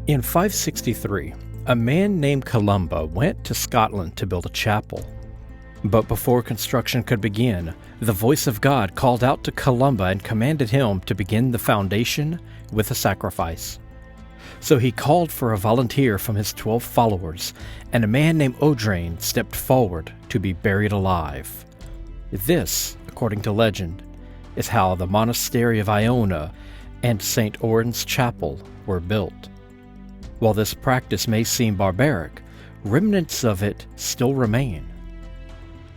In 563, a man named Columba went to Scotland to build a chapel. But before construction could begin, the voice of God called out to Columba and commanded him to begin the foundation with a sacrifice. So he called for a volunteer from his 12 followers, and a man named Odrain stepped forward to be buried alive. This, according to legend, is how the monastery of Iona and St. Oran's Chapel were built. While this practice may seem barbaric, remnants of it still remain.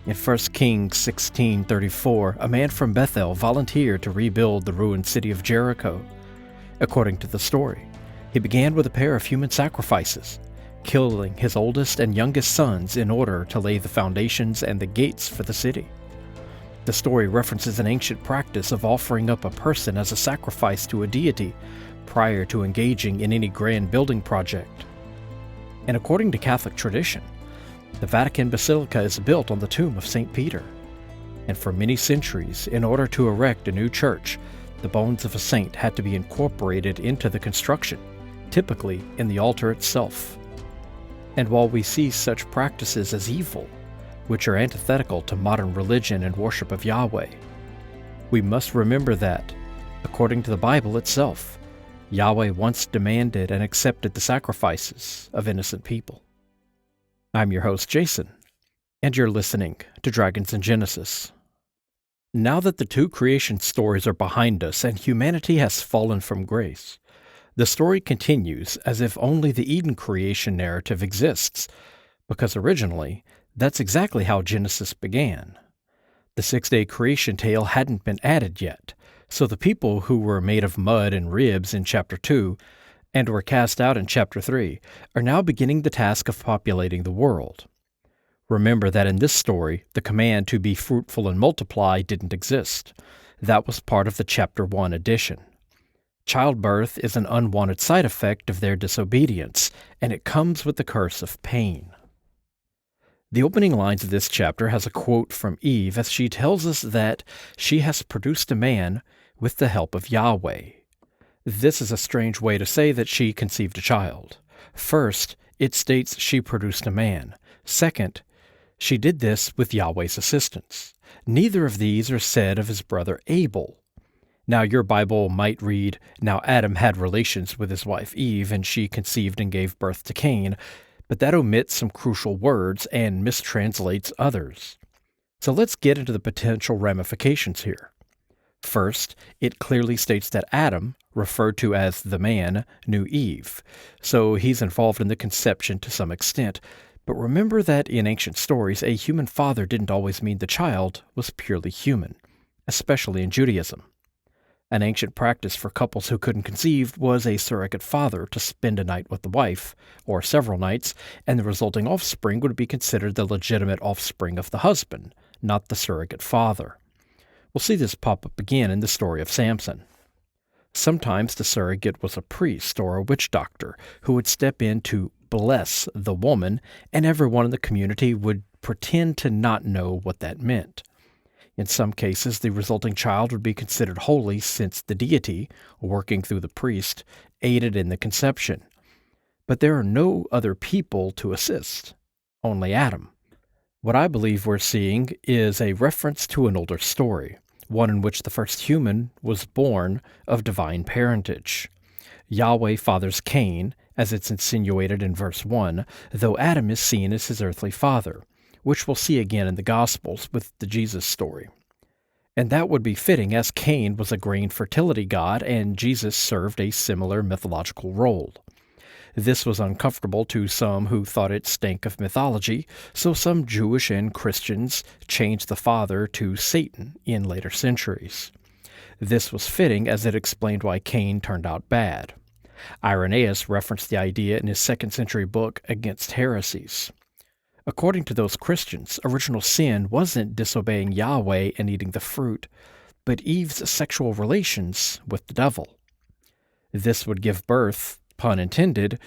In 1 Kings 16:34, a man from Bethel volunteered to rebuild the ruined city of Jericho. According to the story, he began with a pair of human sacrifices, killing his oldest and youngest sons in order to lay the foundations and the gates for the city. The story references an ancient practice of offering up a person as a sacrifice to a deity prior to engaging in any grand building project. And according to Catholic tradition, the Vatican Basilica is built on the tomb of St. Peter. And for many centuries, in order to erect a new church, the bones of a saint had to be incorporated into the construction, typically in the altar itself. And while we see such practices as evil, which are antithetical to modern religion and worship of Yahweh, we must remember that, according to the Bible itself, Yahweh once demanded and accepted the sacrifices of innocent people. I'm your host, Jason, and you're listening to Dragons in Genesis. Now that the two creation stories are behind us and humanity has fallen from grace, the story continues as if only the Eden creation narrative exists, because originally, that's exactly how Genesis began. The six-day creation tale hadn't been added yet, so the people who were made of mud and ribs in chapter 2 and were cast out in chapter 3 are now beginning the task of populating the world. Remember that in this story, the command to be fruitful and multiply didn't exist. That was part of the chapter 1 addition. Childbirth is an unwanted side effect of their disobedience, and it comes with the curse of pain. The opening lines of this chapter has a quote from Eve as she tells us that she has produced a man with the help of Yahweh. This is a strange way to say that she conceived a child. First, it states she produced a man. Second, she did this with Yahweh's assistance. Neither of these are said of his brother Abel. Now your Bible might read, "Now Adam had relations with his wife Eve, and she conceived and gave birth to Cain," but that omits some crucial words and mistranslates others. So let's get into the potential ramifications here. First, it clearly states that Adam, referred to as the man, knew Eve, so he's involved in the conception to some extent. But remember that in ancient stories, a human father didn't always mean the child was purely human, especially in Judaism. An ancient practice for couples who couldn't conceive was a surrogate father to spend a night with the wife, or several nights, and the resulting offspring would be considered the legitimate offspring of the husband, not the surrogate father. We'll see this pop up again in the story of Samson. Sometimes the surrogate was a priest or a witch doctor who would step in to bless the woman, and everyone in the community would pretend to not know what that meant. In some cases, the resulting child would be considered holy since the deity, working through the priest, aided in the conception. But there are no other people to assist, only Adam. What I believe we're seeing is a reference to an older story, one in which the first human was born of divine parentage. Yahweh fathers Cain, as it's insinuated in verse 1, though Adam is seen as his earthly father, which we'll see again in the Gospels with the Jesus story. And that would be fitting, as Cain was a grain fertility god and Jesus served a similar mythological role. This was uncomfortable to some who thought it stank of mythology, so some Jewish and Christians changed the father to Satan in later centuries. This was fitting as it explained why Cain turned out bad. Irenaeus referenced the idea in his 2nd century book Against Heresies. According to those Christians, original sin wasn't disobeying Yahweh and eating the fruit, but Eve's sexual relations with the devil. This would give birth, pun intended,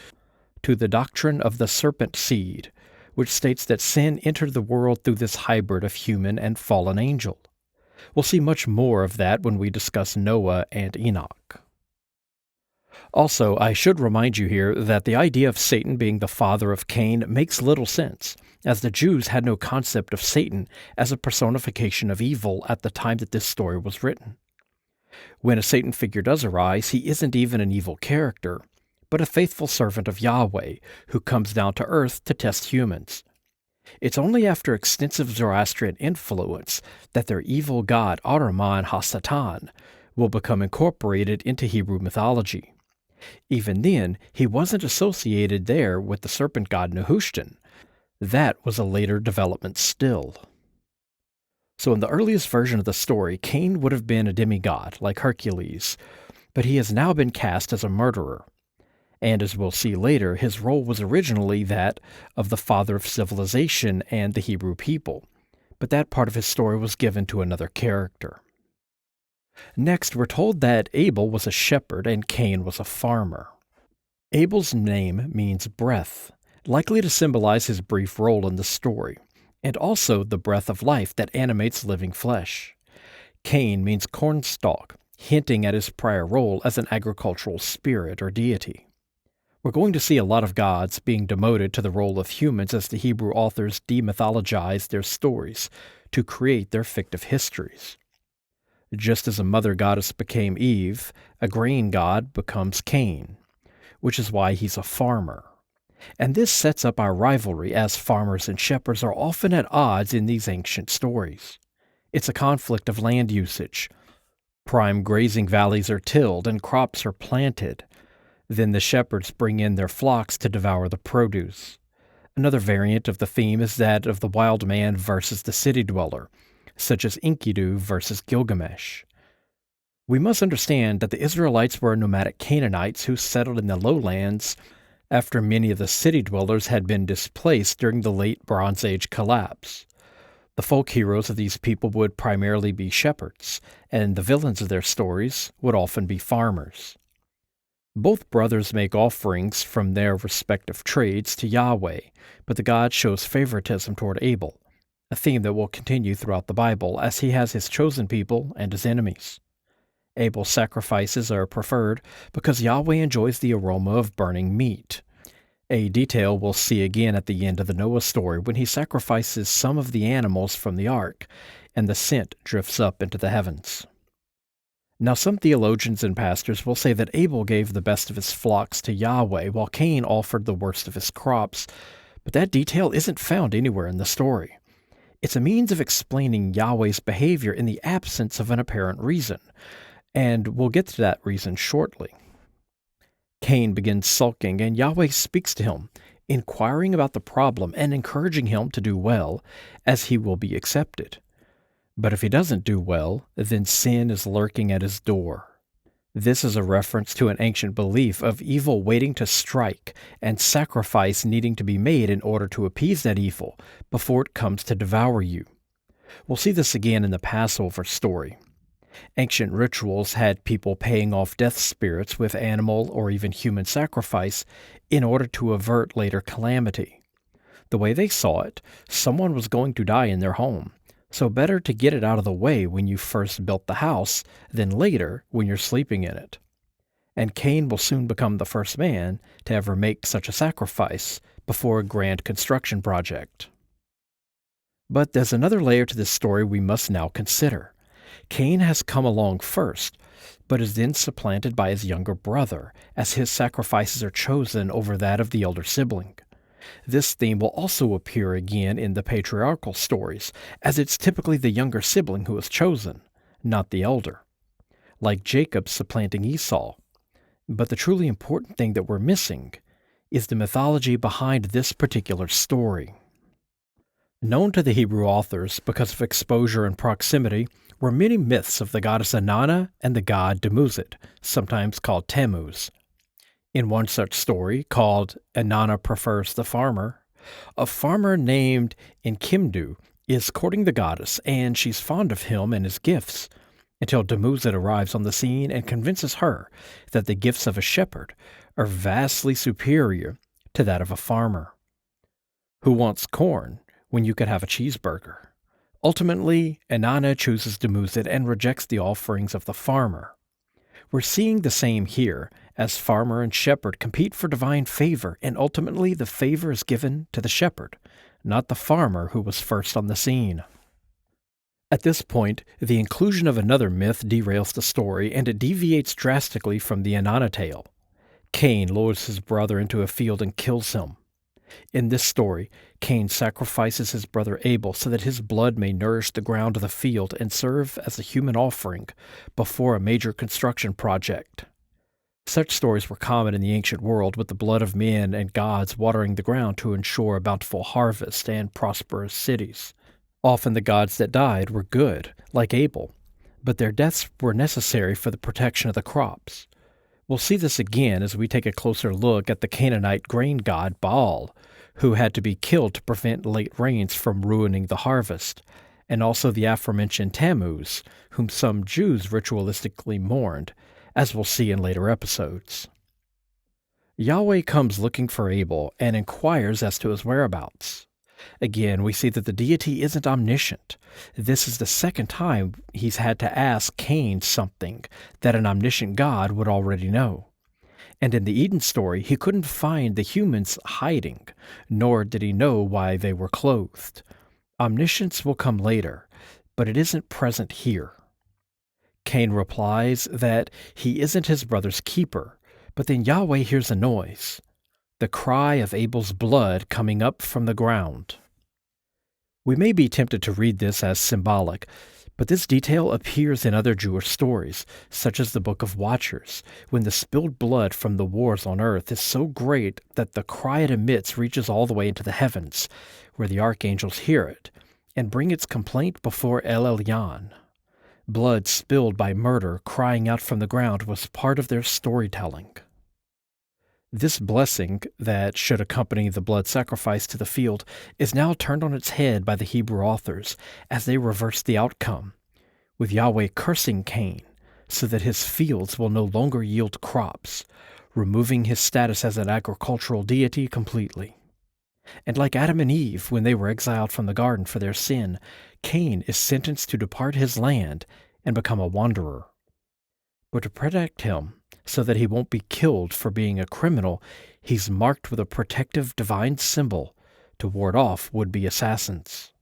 to the doctrine of the serpent seed, which states that sin entered the world through this hybrid of human and fallen angel. We'll see much more of that when we discuss Noah and Enoch. Also, I should remind you here that the idea of Satan being the father of Cain makes little sense, as the Jews had no concept of Satan as a personification of evil at the time that this story was written. When a Satan figure does arise, he isn't even an evil character, but a faithful servant of Yahweh who comes down to earth to test humans. It's only after extensive Zoroastrian influence that their evil god Ahriman HaSatan will become incorporated into Hebrew mythology. Even then, he wasn't associated there with the serpent god Nehushtan. That was a later development still. So in the earliest version of the story, Cain would have been a demigod, like Hercules, but he has now been cast as a murderer. And as we'll see later, his role was originally that of the father of civilization and the Hebrew people, but that part of his story was given to another character. Next, we're told that Abel was a shepherd and Cain was a farmer. Abel's name means breath, likely to symbolize his brief role in the story, and also the breath of life that animates living flesh. Cain means cornstalk, hinting at his prior role as an agricultural spirit or deity. We're going to see a lot of gods being demoted to the role of humans as the Hebrew authors demythologize their stories to create their fictive histories. Just as a mother goddess became Eve, a grain god becomes Cain, which is why he's a farmer. And this sets up our rivalry, as farmers and shepherds are often at odds in these ancient stories. It's a conflict of land usage. Prime grazing valleys are tilled and crops are planted. Then the shepherds bring in their flocks to devour the produce. Another variant of the theme is that of the wild man versus the city dweller, such as Enkidu versus Gilgamesh. We must understand that the Israelites were nomadic Canaanites who settled in the lowlands after many of the city dwellers had been displaced during the late Bronze Age collapse. The folk heroes of these people would primarily be shepherds, and the villains of their stories would often be farmers. Both brothers make offerings from their respective trades to Yahweh, but the god shows favoritism toward Abel, a theme that will continue throughout the Bible as he has his chosen people and his enemies. Abel's sacrifices are preferred because Yahweh enjoys the aroma of burning meat, a detail we'll see again at the end of the Noah story when he sacrifices some of the animals from the ark, and the scent drifts up into the heavens. Now, some theologians and pastors will say that Abel gave the best of his flocks to Yahweh, while Cain offered the worst of his crops, but that detail isn't found anywhere in the story. It's a means of explaining Yahweh's behavior in the absence of an apparent reason, and we'll get to that reason shortly. Cain begins sulking, and Yahweh speaks to him, inquiring about the problem and encouraging him to do well, as he will be accepted. But if he doesn't do well, then sin is lurking at his door. This is a reference to an ancient belief of evil waiting to strike and sacrifice needing to be made in order to appease that evil before it comes to devour you. We'll see this again in the Passover story. Ancient rituals had people paying off death spirits with animal or even human sacrifice in order to avert later calamity. The way they saw it, someone was going to die in their home, so better to get it out of the way when you first built the house than later when you're sleeping in it. And Cain will soon become the first man to ever make such a sacrifice before a grand construction project. But there's another layer to this story we must now consider. Cain has come along first, but is then supplanted by his younger brother, as his sacrifices are chosen over that of the elder sibling. This theme will also appear again in the patriarchal stories, as it's typically the younger sibling who is chosen, not the elder, like Jacob supplanting Esau. But the truly important thing that we're missing is the mythology behind this particular story. Known to the Hebrew authors because of exposure and proximity were many myths of the goddess Inanna and the god Tammuzit, sometimes called Tammuz. In one such story, called Inanna Prefers the Farmer, a farmer named Enkimdu is courting the goddess, and she's fond of him and his gifts, until Tammuzit arrives on the scene and convinces her that the gifts of a shepherd are vastly superior to that of a farmer. Who wants corn when you could have a cheeseburger? Ultimately, Inanna chooses Tammuzit and rejects the offerings of the farmer. We're seeing the same here, as farmer and shepherd compete for divine favor, and ultimately the favor is given to the shepherd, not the farmer who was first on the scene. At this point, the inclusion of another myth derails the story, and it deviates drastically from the Inanna tale. Cain lures his brother into a field and kills him. In this story, Cain sacrifices his brother Abel so that his blood may nourish the ground of the field and serve as a human offering before a major construction project. Such stories were common in the ancient world, with the blood of men and gods watering the ground to ensure a bountiful harvest and prosperous cities. Often the gods that died were good, like Abel, but their deaths were necessary for the protection of the crops. We'll see this again as we take a closer look at the Canaanite grain god Baal, who had to be killed to prevent late rains from ruining the harvest, and also the aforementioned Tammuz, whom some Jews ritualistically mourned, as we'll see in later episodes. Yahweh comes looking for Abel and inquires as to his whereabouts. Again, we see that the deity isn't omniscient. This is the second time he's had to ask Cain something that an omniscient God would already know. And in the Eden story, he couldn't find the humans hiding, nor did he know why they were clothed. Omniscience will come later, but it isn't present here. Cain replies that he isn't his brother's keeper, but then Yahweh hears a noise, the cry of Abel's blood coming up from the ground. We may be tempted to read this as symbolic, but this detail appears in other Jewish stories, such as the Book of Watchers, when the spilled blood from the wars on earth is so great that the cry it emits reaches all the way into the heavens, where the archangels hear it, and bring its complaint before El Elyon. Blood spilled by murder crying out from the ground was part of their storytelling. This blessing that should accompany the blood sacrifice to the field is now turned on its head by the Hebrew authors as they reverse the outcome, with Yahweh cursing Cain so that his fields will no longer yield crops, removing his status as an agricultural deity completely. And like Adam and Eve when they were exiled from the garden for their sin, Cain is sentenced to depart his land and become a wanderer. But to protect him, so that he won't be killed for being a criminal, he's marked with a protective divine symbol to ward off would-be assassins.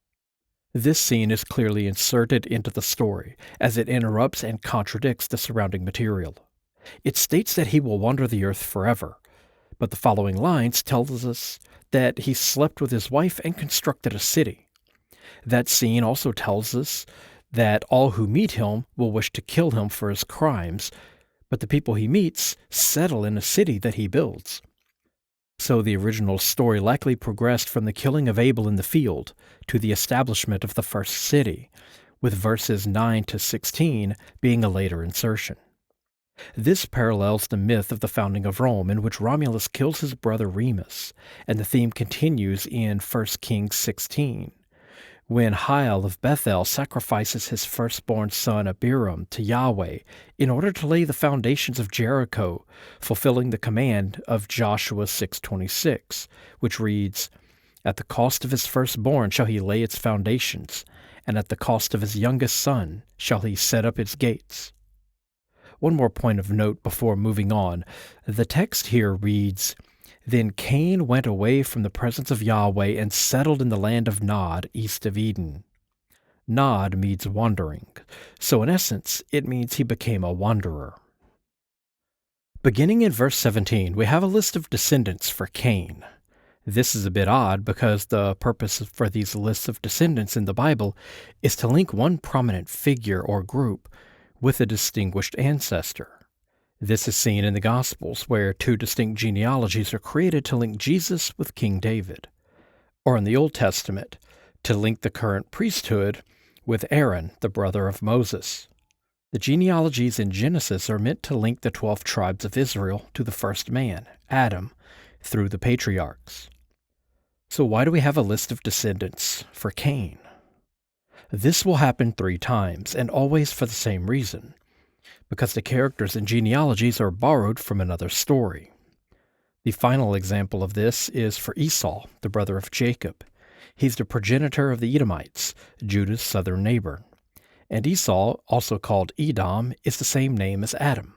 This scene is clearly inserted into the story, as it interrupts and contradicts the surrounding material. It states that he will wander the earth forever, but the following lines tells us that he slept with his wife and constructed a city. That scene also tells us that all who meet him will wish to kill him for his crimes, but the people he meets settle in a city that he builds. So the original story likely progressed from the killing of Abel in the field to the establishment of the first city, with verses 9 to 16 being a later insertion. This parallels the myth of the founding of Rome, in which Romulus kills his brother Remus, and the theme continues in 1 Kings 16. When Hiel of Bethel sacrifices his firstborn son Abiram to Yahweh in order to lay the foundations of Jericho, fulfilling the command of Joshua 6:26, which reads, "At the cost of his firstborn shall he lay its foundations, and at the cost of his youngest son shall he set up its gates." One more point of note before moving on. The text here reads, "Then Cain went away from the presence of Yahweh and settled in the land of Nod, east of Eden." Nod means wandering, so in essence, it means he became a wanderer. Beginning in verse 17, we have a list of descendants for Cain. This is a bit odd because the purpose for these lists of descendants in the Bible is to link one prominent figure or group with a distinguished ancestor. This is seen in the Gospels, where two distinct genealogies are created to link Jesus with King David, or in the Old Testament, to link the current priesthood with Aaron, the brother of Moses. The genealogies in Genesis are meant to link the 12 tribes of Israel to the first man, Adam, through the patriarchs. So why do we have a list of descendants for Cain? This will happen 3 times, and always for the same reason, because the characters and genealogies are borrowed from another story. The final example of this is for Esau, the brother of Jacob. He's the progenitor of the Edomites, Judah's southern neighbor. And Esau, also called Edom, is the same name as Adam.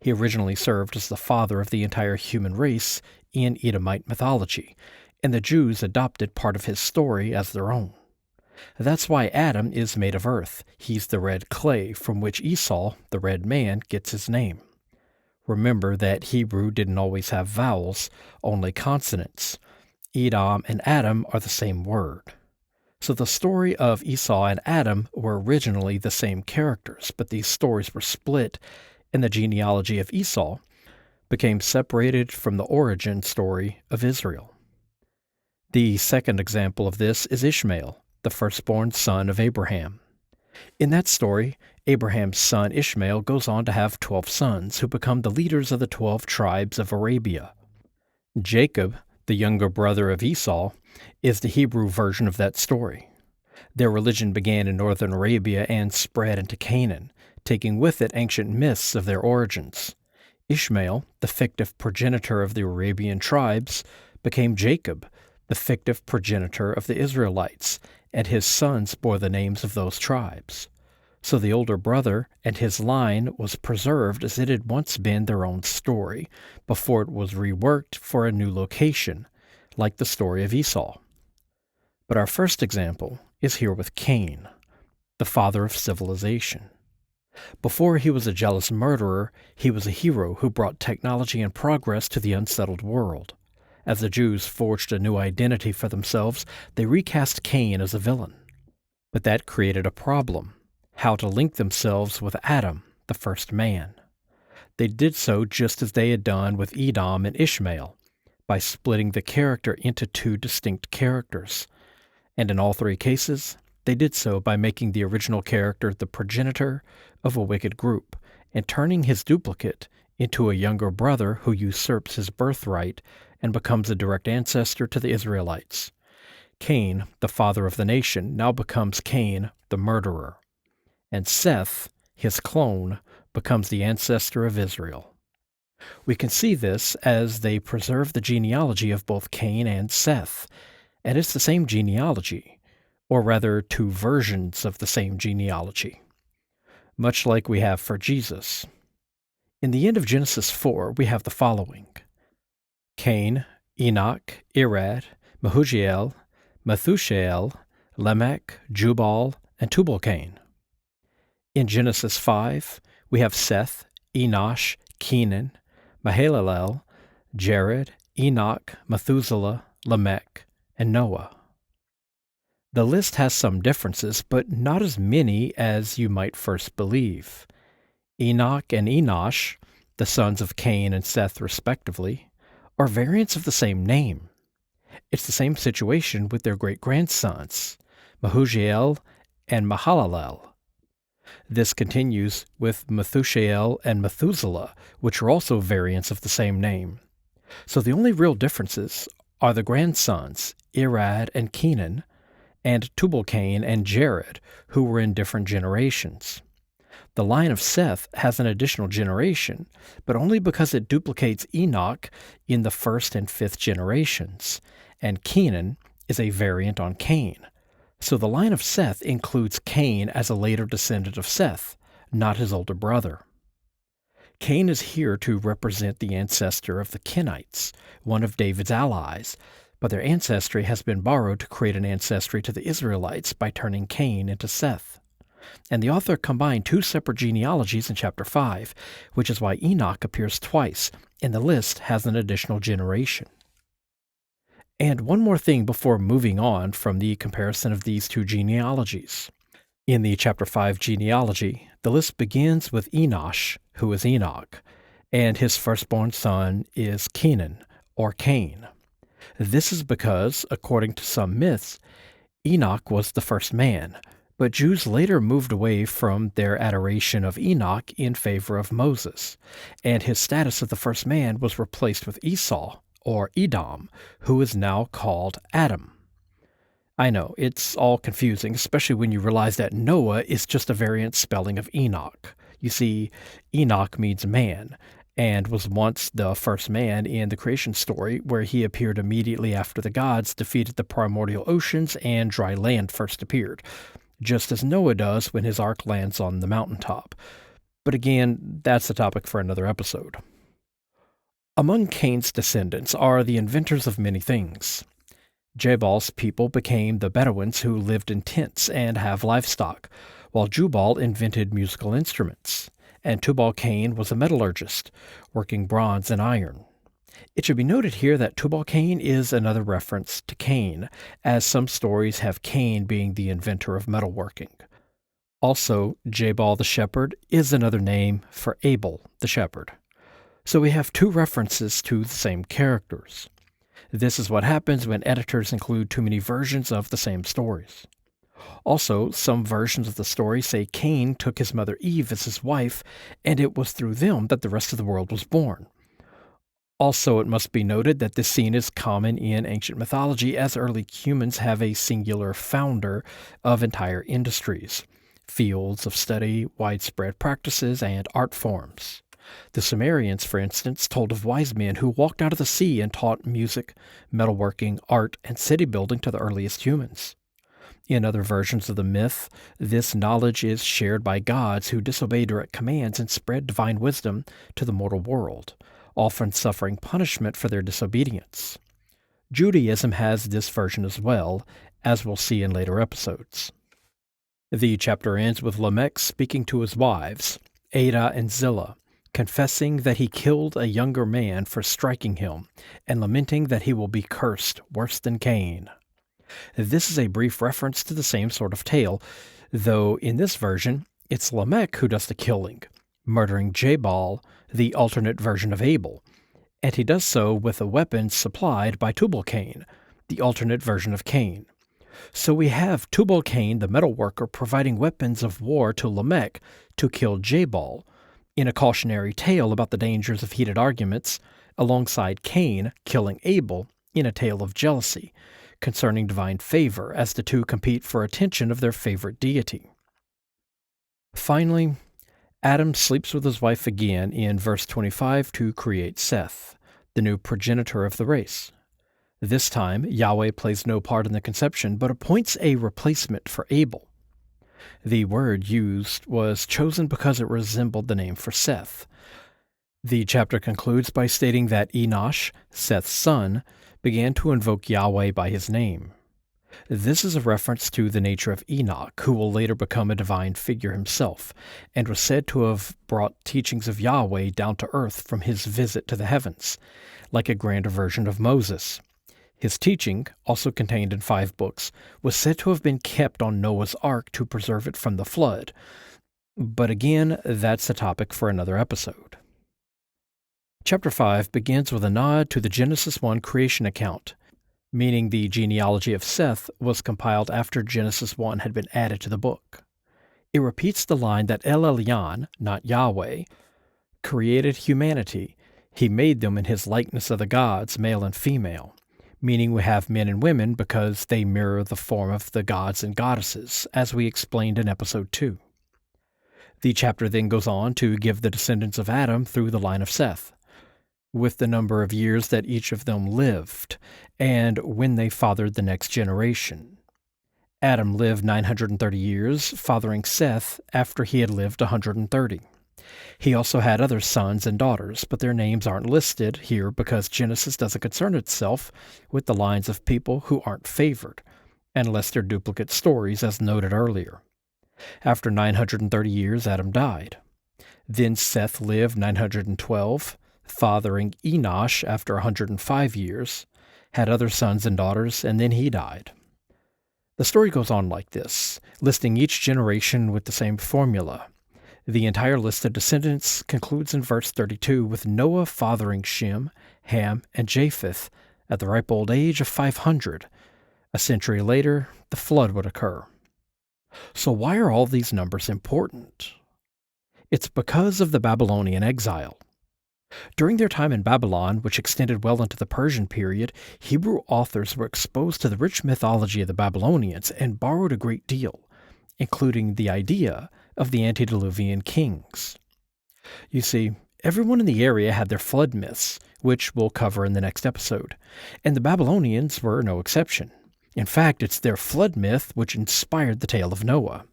He originally served as the father of the entire human race in Edomite mythology, and the Jews adopted part of his story as their own. That's why Adam is made of earth. He's the red clay from which Esau, the red man, gets his name. Remember that Hebrew didn't always have vowels, only consonants. Edom and Adam are the same word. So the story of Esau and Adam were originally the same characters, but these stories were split, and the genealogy of Esau became separated from the origin story of Israel. The second example of this is Ishmael, the firstborn son of Abraham. In that story, Abraham's son Ishmael goes on to have 12 sons who become the leaders of the 12 tribes of Arabia. Jacob, the younger brother of Esau, is the Hebrew version of that story. Their religion began in northern Arabia and spread into Canaan, taking with it ancient myths of their origins. Ishmael, the fictive progenitor of the Arabian tribes, became Jacob, the fictive progenitor of the Israelites, and his sons bore the names of those tribes. So the older brother and his line was preserved as it had once been their own story, before it was reworked for a new location, like the story of Esau. But our first example is here with Cain, the father of civilization. Before he was a jealous murderer, he was a hero who brought technology and progress to the unsettled world. As the Jews forged a new identity for themselves, they recast Cain as a villain. But that created a problem: how to link themselves with Adam, the first man. They did so just as they had done with Edom and Ishmael, by splitting the character into two distinct characters. And in all three cases, they did so by making the original character the progenitor of a wicked group, and turning his duplicate into a younger brother who usurps his birthright and becomes a direct ancestor to the Israelites. Cain, the father of the nation, now becomes Cain, the murderer. And Seth, his clone, becomes the ancestor of Israel. We can see this as they preserve the genealogy of both Cain and Seth, and it's the same genealogy, or rather two versions of the same genealogy, much like we have for Jesus. In the end of Genesis 4, we have the following: Cain, Enoch, Irad, Mehujael, Methushael, Lamech, Jubal, and Tubal-Cain. In Genesis 5, we have Seth, Enosh, Kenan, Mahalalel, Jared, Enoch, Methuselah, Lamech, and Noah. The list has some differences, but not as many as you might first believe. Enoch and Enosh, the sons of Cain and Seth respectively, are variants of the same name. It's the same situation with their great-grandsons, Mehujael and Mahalalel. This continues with Methushael and Methuselah, which are also variants of the same name. So the only real differences are the grandsons, Irad and Kenan, and Tubal-Cain and Jared, who were in different generations. The line of Seth has an additional generation, but only because it duplicates Enoch in the first and fifth generations, and Kenan is a variant on Cain. So the line of Seth includes Cain as a later descendant of Seth, not his older brother. Cain is here to represent the ancestor of the Kenites, one of David's allies, but their ancestry has been borrowed to create an ancestry to the Israelites by turning Cain into Seth. And the author combined two separate genealogies in chapter 5, which is why Enoch appears twice, and the list has an additional generation. And one more thing before moving on from the comparison of these two genealogies. In the chapter 5 genealogy, the list begins with Enosh, who is Enoch, and his firstborn son is Kenan, or Cain. This is because, according to some myths, Enoch was the first man, but Jews later moved away from their adoration of Enoch in favor of Moses, and his status of the first man was replaced with Esau, or Edom, who is now called Adam. I know, it's all confusing, especially when you realize that Noah is just a variant spelling of Enoch. You see, Enoch means man, and was once the first man in the creation story, where he appeared immediately after the gods defeated the primordial oceans and dry land first appeared, just as Noah does when his ark lands on the mountaintop. But again, that's a topic for another episode. Among Cain's descendants are the inventors of many things. Jabal's people became the Bedouins who lived in tents and have livestock, while Jubal invented musical instruments, and Tubal-Cain was a metallurgist, working bronze and iron. It should be noted here that Tubal-Cain is another reference to Cain, as some stories have Cain being the inventor of metalworking. Also, Jabal the shepherd is another name for Abel the shepherd. So we have two references to the same characters. This is what happens when editors include too many versions of the same stories. Also, some versions of the story say Cain took his mother Eve as his wife, and it was through them that the rest of the world was born. Also, it must be noted that this scene is common in ancient mythology, as early humans have a singular founder of entire industries, fields of study, widespread practices, and art forms. The Sumerians, for instance, told of wise men who walked out of the sea and taught music, metalworking, art, and city building to the earliest humans. In other versions of the myth, this knowledge is shared by gods who disobey direct commands and spread divine wisdom to the mortal world, often suffering punishment for their disobedience. Judaism has this version as well, as we'll see in later episodes. The chapter ends with Lamech speaking to his wives, Adah and Zillah, confessing that he killed a younger man for striking him, and lamenting that he will be cursed worse than Cain. This is a brief reference to the same sort of tale, though in this version, it's Lamech who does the killing, murdering Jabal, the alternate version of Abel, and he does so with a weapon supplied by Tubal-Cain, the alternate version of Cain. So we have Tubal-Cain, the metalworker, providing weapons of war to Lamech to kill Jabal, in a cautionary tale about the dangers of heated arguments, alongside Cain killing Abel in a tale of jealousy, concerning divine favor as the two compete for attention of their favorite deity. Finally, Adam sleeps with his wife again in verse 25 to create Seth, the new progenitor of the race. This time, Yahweh plays no part in the conception, but appoints a replacement for Abel. The word used was chosen because it resembled the name for Seth. The chapter concludes by stating that Enosh, Seth's son, began to invoke Yahweh by his name. This is a reference to the nature of Enoch, who will later become a divine figure himself, and was said to have brought teachings of Yahweh down to earth from his visit to the heavens, like a grander version of Moses. His teaching, also contained in 5 books, was said to have been kept on Noah's Ark to preserve it from the flood. But again, that's a topic for another episode. Chapter 5 begins with a nod to the Genesis 1 creation account, meaning the genealogy of Seth was compiled after Genesis 1 had been added to the book. It repeats the line that El Elyon, not Yahweh, created humanity. He made them in his likeness of the gods, male and female, meaning we have men and women because they mirror the form of the gods and goddesses, as we explained in episode 2. The chapter then goes on to give the descendants of Adam through the line of Seth, with the number of years that each of them lived, and when they fathered the next generation. Adam lived 930 years, fathering Seth after he had lived 130. He also had other sons and daughters, but their names aren't listed here because Genesis doesn't concern itself with the lines of people who aren't favored, unless they're duplicate stories as noted earlier. After 930 years, Adam died. Then Seth lived 912, fathering Enosh after 105 years, had other sons and daughters, and then he died. The story goes on like this, listing each generation with the same formula. The entire list of descendants concludes in verse 32 with Noah fathering Shem, Ham, and Japheth at the ripe old age of 500. A century later, the flood would occur. So why are all these numbers important? It's because of the Babylonian exile. During their time in Babylon, which extended well into the Persian period, Hebrew authors were exposed to the rich mythology of the Babylonians and borrowed a great deal, including the idea of the antediluvian kings. You see, everyone in the area had their flood myths, which we'll cover in the next episode, and the Babylonians were no exception. In fact, it's their flood myth which inspired the tale of Noah.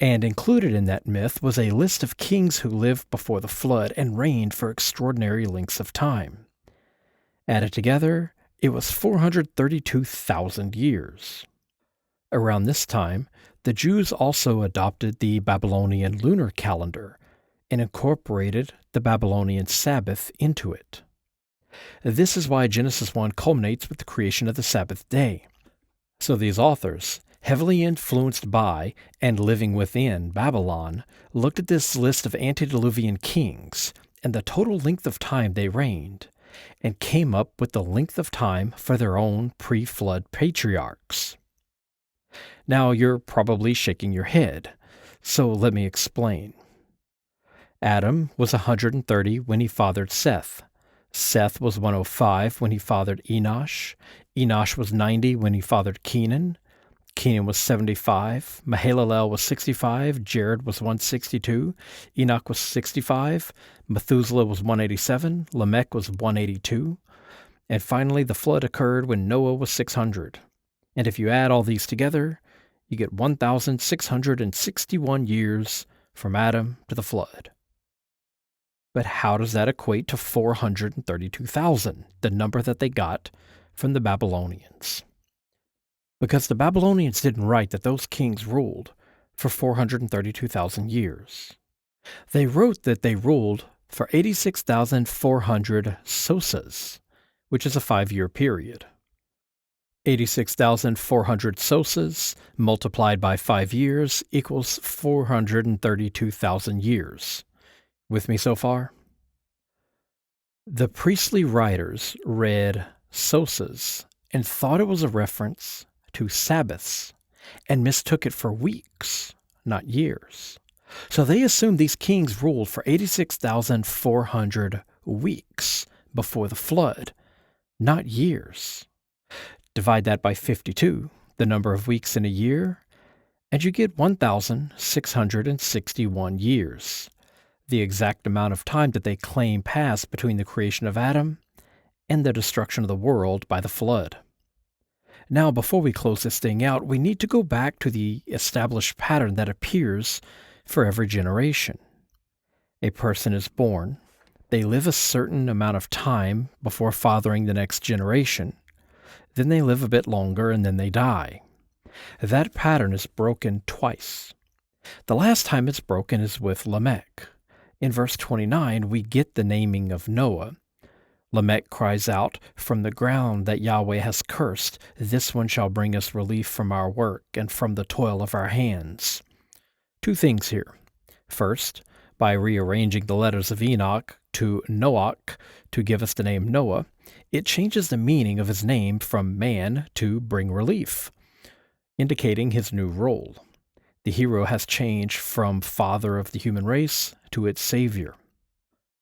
And included in that myth was a list of kings who lived before the flood and reigned for extraordinary lengths of time. Added together, it was 432,000 years. Around this time, the Jews also adopted the Babylonian lunar calendar and incorporated the Babylonian Sabbath into it. This is why Genesis 1 culminates with the creation of the Sabbath day. So these authors, heavily influenced by and living within Babylon, looked at this list of antediluvian kings and the total length of time they reigned, and came up with the length of time for their own pre-flood patriarchs. Now you're probably shaking your head, so let me explain. Adam was 130 when he fathered Seth. Seth was 105 when he fathered Enosh. Enosh was 90 when he fathered Kenan. Kenan was 75. Mahalalel was 65. Jared was 162. Enoch was 65. Methuselah was 187. Lamech was 182. And finally, the flood occurred when Noah was 600. And if you add all these together, you get 1,661 years from Adam to the flood. But how does that equate to 432,000, the number that they got from the Babylonians? Because the Babylonians didn't write that those kings ruled for 432,000 years. They wrote that they ruled for 86,400 sosas, which is a 5-year period. 86,400 sosas multiplied by 5 years equals 432,000 years. With me so far? The priestly writers read sosas and thought it was a reference to Sabbaths and mistook it for weeks, not years. So they assumed these kings ruled for 86,400 weeks before the flood, not years. Divide that by 52, the number of weeks in a year, and you get 1,661 years, the exact amount of time that they claim passed between the creation of Adam and the destruction of the world by the flood. Now, before we close this thing out, we need to go back to the established pattern that appears for every generation. A person is born, they live a certain amount of time before fathering the next generation, then they live a bit longer, and then they die. That pattern is broken twice. The last time it's broken is with Lamech. In verse 29, we get the naming of Noah. Lamech cries out, "From the ground that Yahweh has cursed, this one shall bring us relief from our work and from the toil of our hands." Two things here. First, by rearranging the letters of Enoch to Noach to give us the name Noah, it changes the meaning of his name from man to bring relief, indicating his new role. The hero has changed from father of the human race to its savior.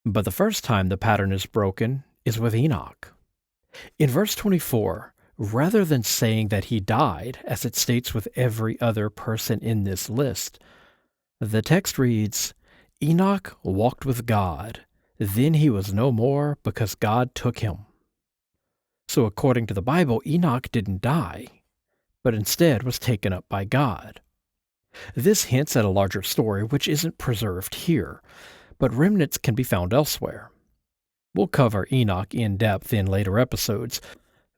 But the first time the pattern is broken is with Enoch. In verse 24, rather than saying that he died, as it states with every other person in this list, the text reads, "Enoch walked with God, then he was no more because God took him." So according to the Bible, Enoch didn't die, but instead was taken up by God. This hints at a larger story which isn't preserved here, but remnants can be found elsewhere. We'll cover Enoch in depth in later episodes,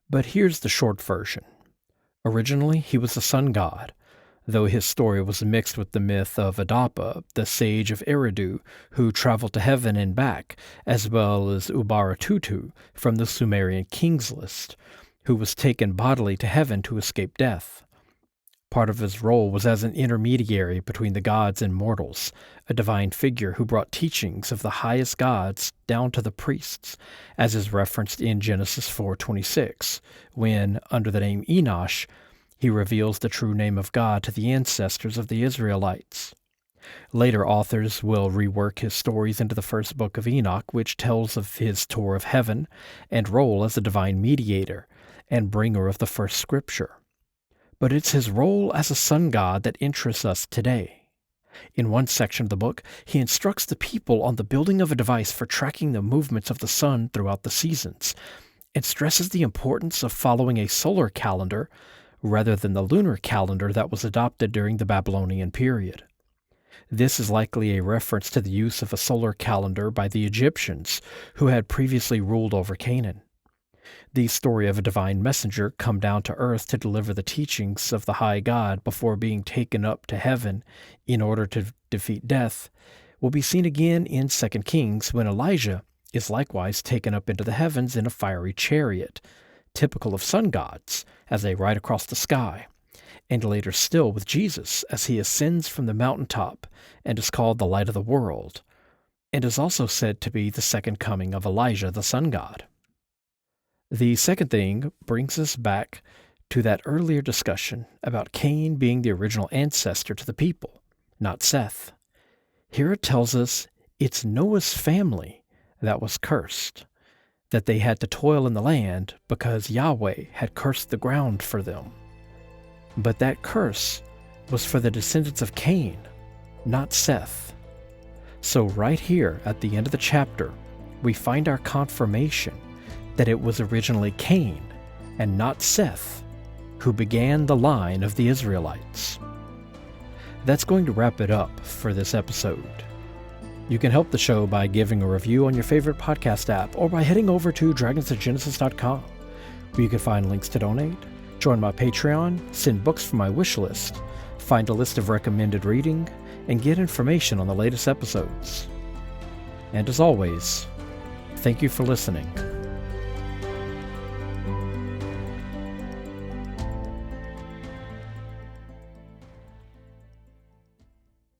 but here's the short version. Originally, he was a sun god, though his story was mixed with the myth of Adapa, the sage of Eridu, who traveled to heaven and back, as well as Ubaratutu from the Sumerian kings list, who was taken bodily to heaven to escape death. Part of his role was as an intermediary between the gods and mortals, a divine figure who brought teachings of the highest gods down to the priests, as is referenced in Genesis 4:26, when, under the name Enosh, he reveals the true name of God to the ancestors of the Israelites. Later authors will rework his stories into the first book of Enoch, which tells of his tour of heaven and role as a divine mediator and bringer of the first scripture. But it's his role as a sun god that interests us today. In one section of the book, he instructs the people on the building of a device for tracking the movements of the sun throughout the seasons, and stresses the importance of following a solar calendar rather than the lunar calendar that was adopted during the Babylonian period. This is likely a reference to the use of a solar calendar by the Egyptians, who had previously ruled over Canaan. The story of a divine messenger come down to earth to deliver the teachings of the high God before being taken up to heaven in order to defeat death will be seen again in 2 Kings when Elijah is likewise taken up into the heavens in a fiery chariot, typical of sun gods, as they ride across the sky, and later still with Jesus as he ascends from the mountaintop and is called the light of the world, and is also said to be the second coming of Elijah the sun god. The second thing brings us back to that earlier discussion about Cain being the original ancestor to the people, not Seth. Here it tells us it's Noah's family that was cursed, that they had to toil in the land because Yahweh had cursed the ground for them. But that curse was for the descendants of Cain, not Seth. So right here at the end of the chapter, we find our confirmation that it was originally Cain and not Seth who began the line of the Israelites. That's going to wrap it up for this episode. You can help the show by giving a review on your favorite podcast app or by heading over to dragonsofgenesis.com, where you can find links to donate, join my Patreon, send books from my wish list, find a list of recommended reading, and get information on the latest episodes. And as always, thank you for listening.